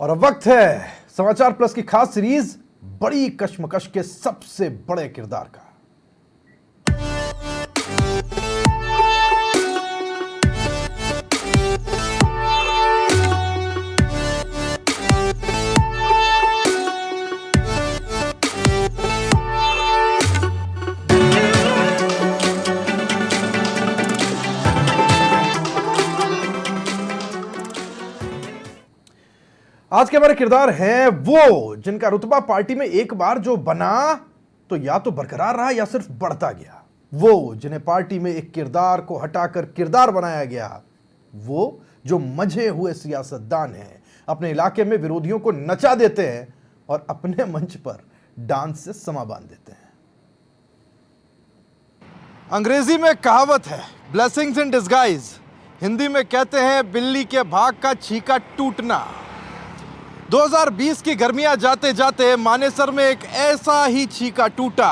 और अब वक्त है समाचार प्लस की खास सीरीज बड़ी कश्मकश के सबसे बड़े किरदार का। आज के हमारे किरदार हैं वो जिनका रुतबा पार्टी में एक बार जो बना तो या तो बरकरार रहा या सिर्फ बढ़ता गया। वो जिन्हें पार्टी में एक किरदार को हटाकर किरदार बनाया गया। वो जो मंझे हुए सियासतदान हैं, अपने इलाके में विरोधियों को नचा देते हैं और अपने मंच पर डांस से समा बांध देते हैं। अंग्रेजी में कहावत है ब्लेसिंग्स इन डिस्गाइज, हिंदी में कहते हैं बिल्ली के भाग का छीका टूटना। 2020 की गर्मियां जाते जाते मानेसर में एक ऐसा ही छीका टूटा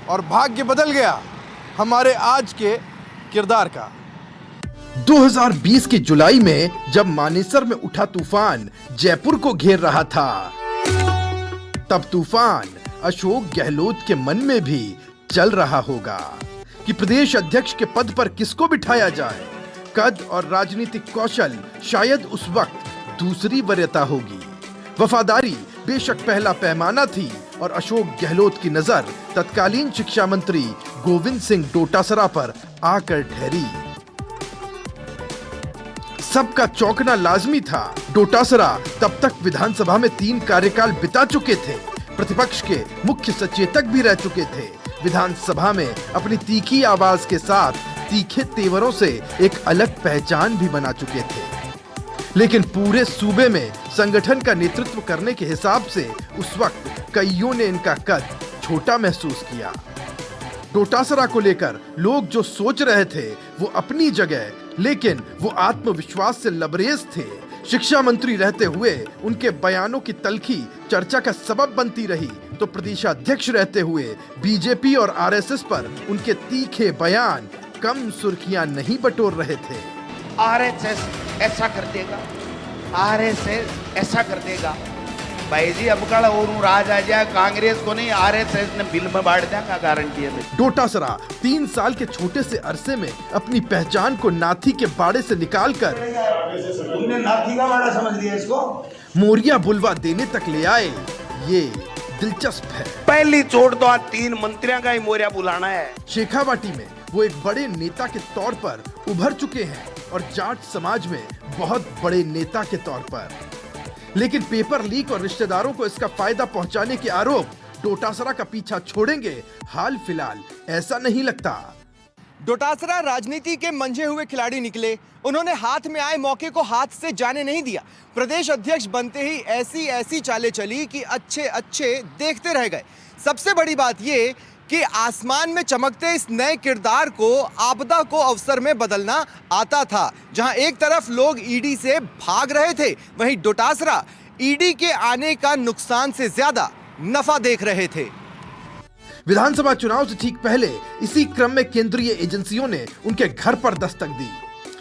और भाग्य बदल गया हमारे आज के किरदार का। 2020 की जुलाई में जब मानेसर में उठा तूफान जयपुर को घेर रहा था, तब तूफान अशोक गहलोत के मन में भी चल रहा होगा कि प्रदेश अध्यक्ष के पद पर किसको बिठाया जाए। कद और राजनीतिक कौशल शायद उस वक्त दूसरी वरीयता होगी। वफादारी बेशक पहला पैमाना थी और अशोक गहलोत की नजर तत्कालीन शिक्षा मंत्री गोविंद सिंह डोटासरा पर आकर ठहरी। सबका चौंकना लाजमी था। डोटासरा तब तक विधानसभा में 3 कार्यकाल बिता चुके थे, प्रतिपक्ष के मुख्य सचेतक भी रह चुके थे, विधानसभा में अपनी तीखी आवाज के साथ तीखे तेवरों से एक अलग पहचान भी बना चुके थे। लेकिन पूरे सूबे में संगठन का नेतृत्व करने के हिसाब से उस वक्त कईयों ने इनका कद छोटा महसूस किया। डोटासरा को लेकर लोग जो सोच रहे थे वो अपनी जगह, लेकिन वो आत्मविश्वास से लबरेज थे। शिक्षा मंत्री रहते हुए उनके बयानों की तल्खी चर्चा का सबब बनती रही, तो प्रदेशाध्यक्ष रहते हुए बीजेपी और आरएसएस पर उनके तीखे बयान कम सुर्खियां नहीं बटोर रहे थे। आरएसएस ऐसा कर देगा, आरएसएस ऐसा कर देगा। भाई जी अब कल और राज आ जाए, कांग्रेस को नहीं आरएसएस ने बिल में बांट देगा, गारंटी है। डोटासरा 3 साल के छोटे से अरसे में अपनी पहचान को नाथी के बाड़े से निकालकर तुमने नाथी का बाड़ा समझ लिया इसको, मोरिया बुलवा देने तक ले आए। ये दिलचस्प है। पहली चोट तो आज 3 मंत्रियों का ही मोरिया बुलाना है। शेखावाटी में वो एक बड़े नेता के तौर पर उभर चुके हैं और जाट समाज में बहुत बड़े नेता के तौर पर। लेकिन पेपर लीक और रिश्तेदारों को इसका फायदा पहुंचाने के आरोप डोटासरा का पीछा छोड़ेंगे हाल फिलहाल ऐसा नहीं लगता। डोटासरा राजनीति के मंझे हुए खिलाड़ी निकले। उन्होंने हाथ में आए मौके को हाथ से जाने नहीं दिया। प्रदेश अध्यक्ष बनते ही ऐसी ऐसी चालें चली कि अच्छे अच्छे देखते रह गए। सबसे बड़ी बात ये कि आसमान में चमकते इस नए किरदार को आपदा को अवसर में बदलना आता था। जहां एक तरफ लोग ईडी से भाग रहे थे, वहीं डोटासरा ईडी के आने का नुकसान से ज्यादा नफा देख रहे थे। विधानसभा चुनाव से ठीक पहले इसी क्रम में केंद्रीय एजेंसियों ने उनके घर पर दस्तक दी,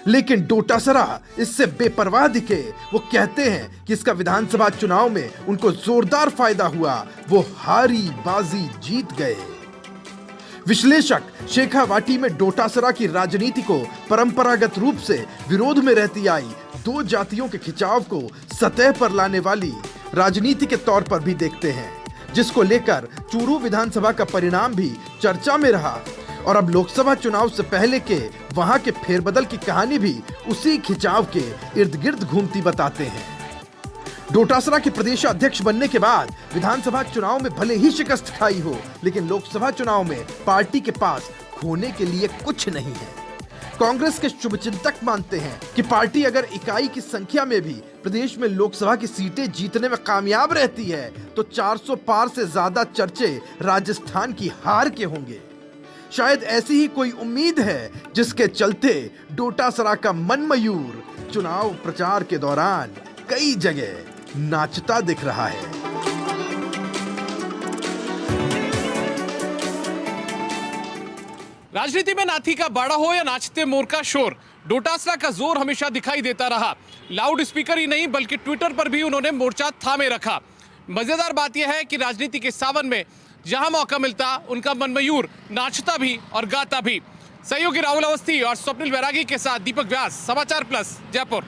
लेकिन डोटासरा इससे बेपरवाह दिखे। वो कहते हैं कि इसका विधानसभा चुनाव में उनको जोरदार फायदा हुआ, वो हारी बाजी जीत गए। विश्लेषक शेखावाटी में डोटासरा की राजनीति को परंपरागत रूप से विरोध में रहती आई 2 जातियों के खिंचाव को सतह पर लाने वाली राजनीति के तौर पर भी देखते हैं, जिसको लेकर चूरू विधानसभा का परिणाम भी चर्चा में रहा। और अब लोकसभा चुनाव से पहले के वहां के फेरबदल की कहानी भी उसी खिंचाव के इर्द गिर्द घूमती बताते हैं। डोटासरा के प्रदेश अध्यक्ष बनने के बाद विधानसभा चुनाव में भले ही शिकस्त खाई हो, लेकिन लोकसभा चुनाव में पार्टी के पास खोने के लिए कुछ नहीं है। कांग्रेस के शुभचिंतक मानते हैं कि पार्टी अगर इकाई की संख्या में भी प्रदेश में लोकसभा की सीटें जीतने में कामयाब रहती है तो 400 पार से ज्यादा चर्चे राजस्थान की हार के होंगे। शायद ऐसी ही कोई उम्मीद है जिसके चलते डोटासरा का मनमयूर चुनाव प्रचार के दौरान कई जगह नाचता दिख रहा है। राजनीति में नाथी का बाड़ा हो या नाचते मोर का शोर, डोटासरा का जोर हमेशा दिखाई देता रहा। लाउड स्पीकर ही नहीं बल्कि ट्विटर पर भी उन्होंने मोर्चा थामे रखा। मजेदार बात यह है कि राजनीति के सावन में जहां मौका मिलता उनका मनमयूर नाचता भी और गाता भी। सहयोगी राहुल अवस्थी और स्वप्निल बैरागी के साथ दीपक व्यास, समाचार प्लस, जयपुर।